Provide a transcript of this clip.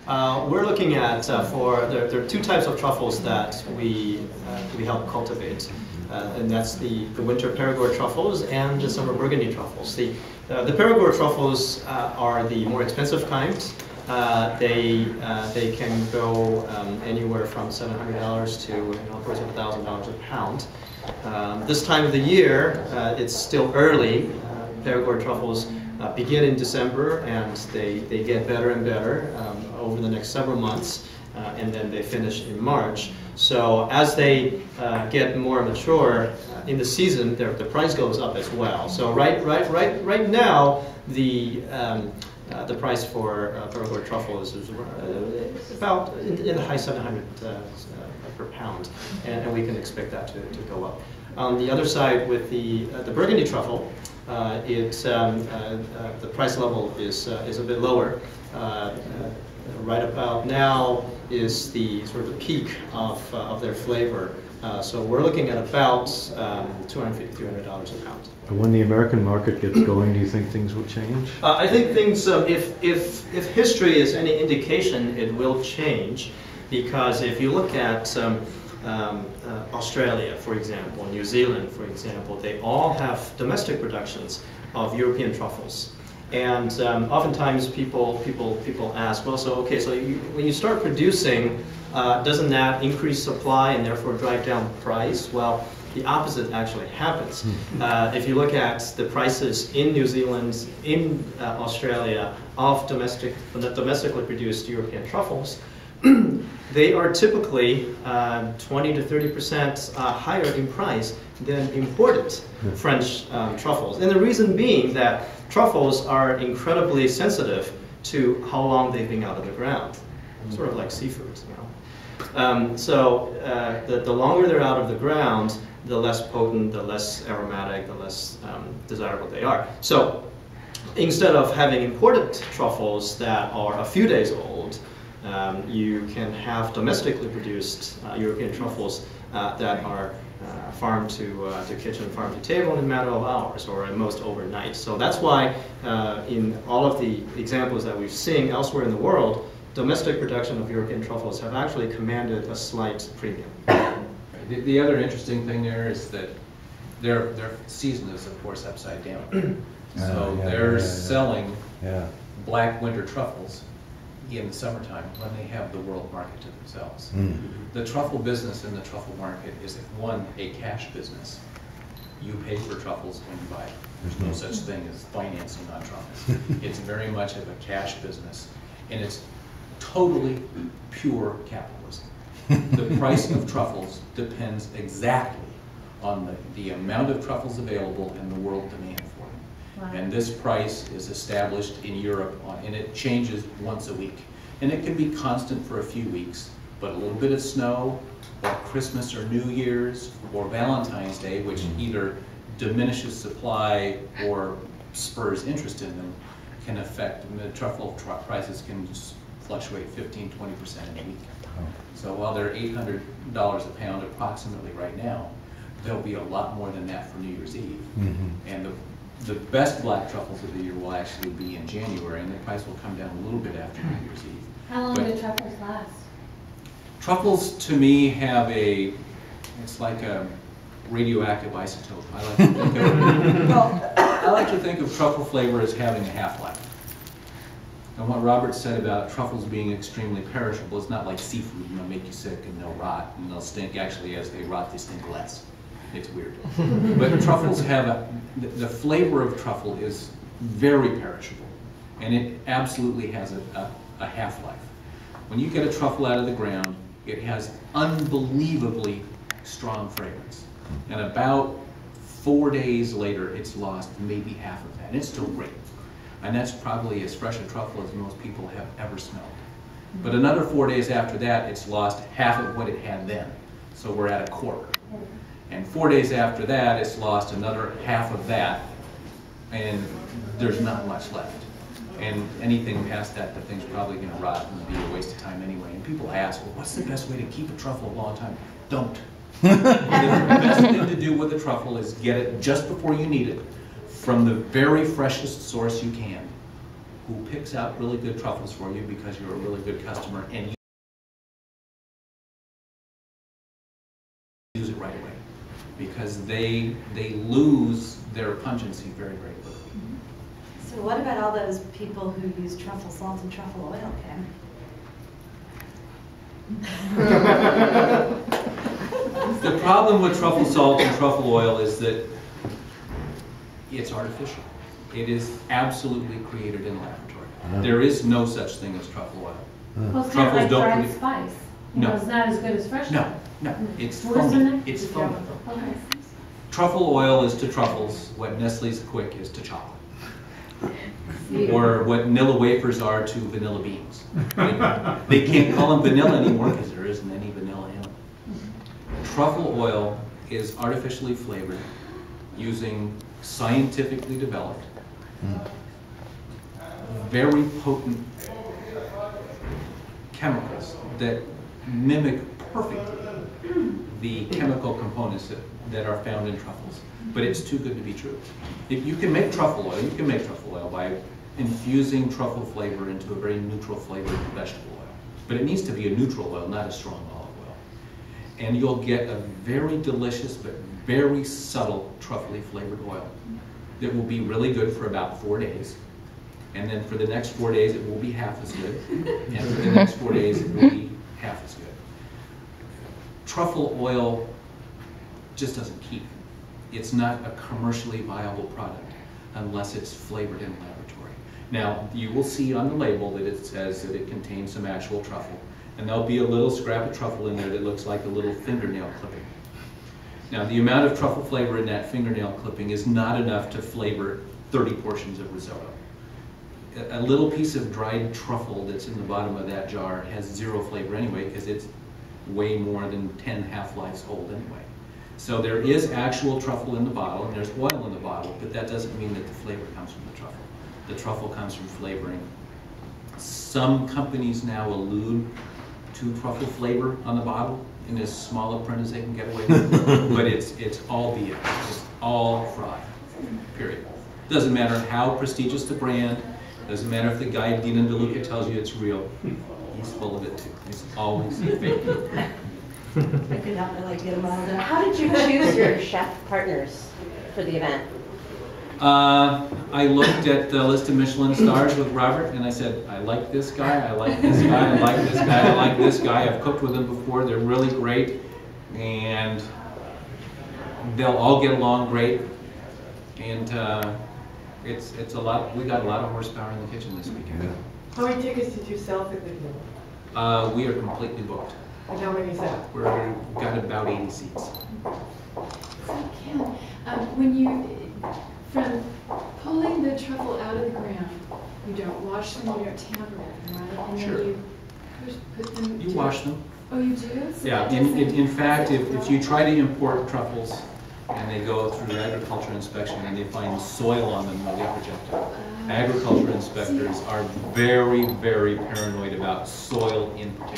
We're looking at there are two types of truffles that we help cultivate, and that's the winter Perigord truffles and the summer Burgundy truffles. The Perigord truffles are the more expensive kind. They can go anywhere from $700 to upwards of $1,000 a pound. This time of the year, it's still early. Perigord truffles begin in December, and they get better and better over the next several months, and then they finish in March. So as they get more mature in the season, the price goes up as well. So right now, the price for Perigord truffles is about in the high 700 per pound, and we can expect that to go up. On the other side, with the Burgundy truffle, the price level is a bit lower. Right about now is the sort of the peak of their flavor. So we're looking at about $250, $300 a pound. When the American market gets going, do you think things will change? I think things, if history is any indication, it will change, because if you look at Australia, for example, New Zealand, for example, they all have domestic productions of European truffles. And oftentimes people ask, well, so when you start producing, doesn't that increase supply and therefore drive down price? Well, the opposite actually happens. If you look at the prices in New Zealand, in Australia, of domestically produced European truffles, they are typically 20 to 30% higher in price than imported French truffles. And the reason being that truffles are incredibly sensitive to how long they've been out of the ground, sort of like seafood. So the longer they're out of the ground, the less potent, the less aromatic, the less desirable they are. So instead of having imported truffles that are a few days old, you can have domestically produced European truffles that are farm to kitchen, farm to table in a matter of hours, or at most overnight. So that's why in all of the examples that we've seen elsewhere in the world, domestic production of European truffles have actually commanded a slight premium. The other interesting thing there is that their season is, of course, upside down. So they're selling black winter truffles in the summertime when they have the world market to themselves. The truffle business in the truffle market is, one, a cash business. You pay for truffles when you buy it. There's no such thing as financing on truffles. It's very much of a cash business, and it's totally pure capitalism. The price of truffles depends exactly on the amount of truffles available and the world demand for them. Wow. And this price is established in Europe, and it changes once a week. And it can be constant for a few weeks, but a little bit of snow, or Christmas or New Year's, or Valentine's Day, which either diminishes supply or spurs interest in them, can affect, the truffle prices can just fluctuate 15–20% in a week. So while they're $800 a pound approximately right now, there'll be a lot more than that for New Year's Eve. And the best black truffles of the year will actually be in January, and the price will come down a little bit after New Year's Eve. How long do truffles last? Truffles, to me, have it's like a radioactive isotope. I like to think of truffle flavor as having a half-life. And what Robert said about truffles being extremely perishable, it's not like seafood, they'll make you sick and they'll rot and they'll stink. Actually, as they rot, they stink less. It's weird. But truffles have the flavor of truffle is very perishable, and it absolutely has a half-life. When you get a truffle out of the ground, it has unbelievably strong fragrance. And about 4 days later, it's lost maybe half of that. And it's still great. And that's probably as fresh a truffle as most people have ever smelled. But another 4 days after that, it's lost half of what it had then. So we're at a quarter. And 4 days after that, it's lost another half of that, and there's not much left. And anything past that, the thing's probably going to rot and be a waste of time anyway. And people ask, well, what's the best way to keep a truffle a long time? Don't. The best thing to do with a truffle is get it just before you need it, from the very freshest source you can. who picks out really good truffles for you because you're a really good customer and you use it right away. Because they lose their pungency very, very quickly. So what about all those people who use truffle salt and truffle oil, Ken? The problem with truffle salt and truffle oil is that it's artificial. It is absolutely created in a laboratory. There is no such thing as truffle oil. Well, it's Truffles not like don't dried produce- spice. No. It's not as good as fresh No, stuff. no, it's What's in foamy. it? It's foamy. Okay. Truffle oil is to truffles what Nestle's Quick is to chocolate. Or what Nilla wafers are to vanilla beans. They can't call them vanilla anymore because there isn't any vanilla in them. Truffle oil is artificially flavored using scientifically developed, very potent chemicals that mimic perfectly the chemical components that are found in truffles. But it's too good to be true. If you can make truffle oil, you can make truffle oil by infusing truffle flavor into a very neutral flavored vegetable oil. But it needs to be a neutral oil, not a strong olive oil. And you'll get a very delicious but very subtle truffly flavored oil that will be really good for about 4 days. And then for the next 4 days, it will be half as good. And for the next 4 days, it will be half as good. Truffle oil just doesn't keep. It's not a commercially viable product unless it's flavored in a laboratory. Now, you will see on the label that it says that it contains some actual truffle. And there'll be a little scrap of truffle in there that looks like a little fingernail clipping. Now, the amount of truffle flavor in that fingernail clipping is not enough to flavor 30 portions of risotto. A little piece of dried truffle that's in the bottom of that jar has zero flavor anyway because it's way more than 10 half-lives old anyway. So there is actual truffle in the bottle and there's oil in the bottle, but that doesn't mean that the flavor comes from the truffle. The truffle comes from flavoring. Some companies now allude to truffle flavor on the bottle in as small a print as they can get away with, but it's all BS. It's all fraud, period. Doesn't matter how prestigious the brand, doesn't matter if the guy at Dean and DeLuca tells you it's real, he's full of it too. It's always fake. I could help it, like, get them all done. How did you choose your chef partners for the event? I looked at the list of Michelin stars with Robert and I said, I like this guy, I like this guy, I like this guy, I like this guy. I've cooked with them before, they're really great and they'll all get along great. And it's a lot, we got a lot of horsepower in the kitchen this weekend. How many tickets did you sell for the event? We are completely booked. And how many is that? We've got about 80 seats. So Ken, when you, from pulling the truffle out of the ground, you don't wash them, you don't tamper with them, right? And Sure. then you put them. You wash them. Oh, you do? So Yeah, that doesn't- in fact, if you try to import truffles and they go through agriculture inspection and they find soil on them, they'll get rejected. Agriculture inspectors are very, very paranoid about soil in particular.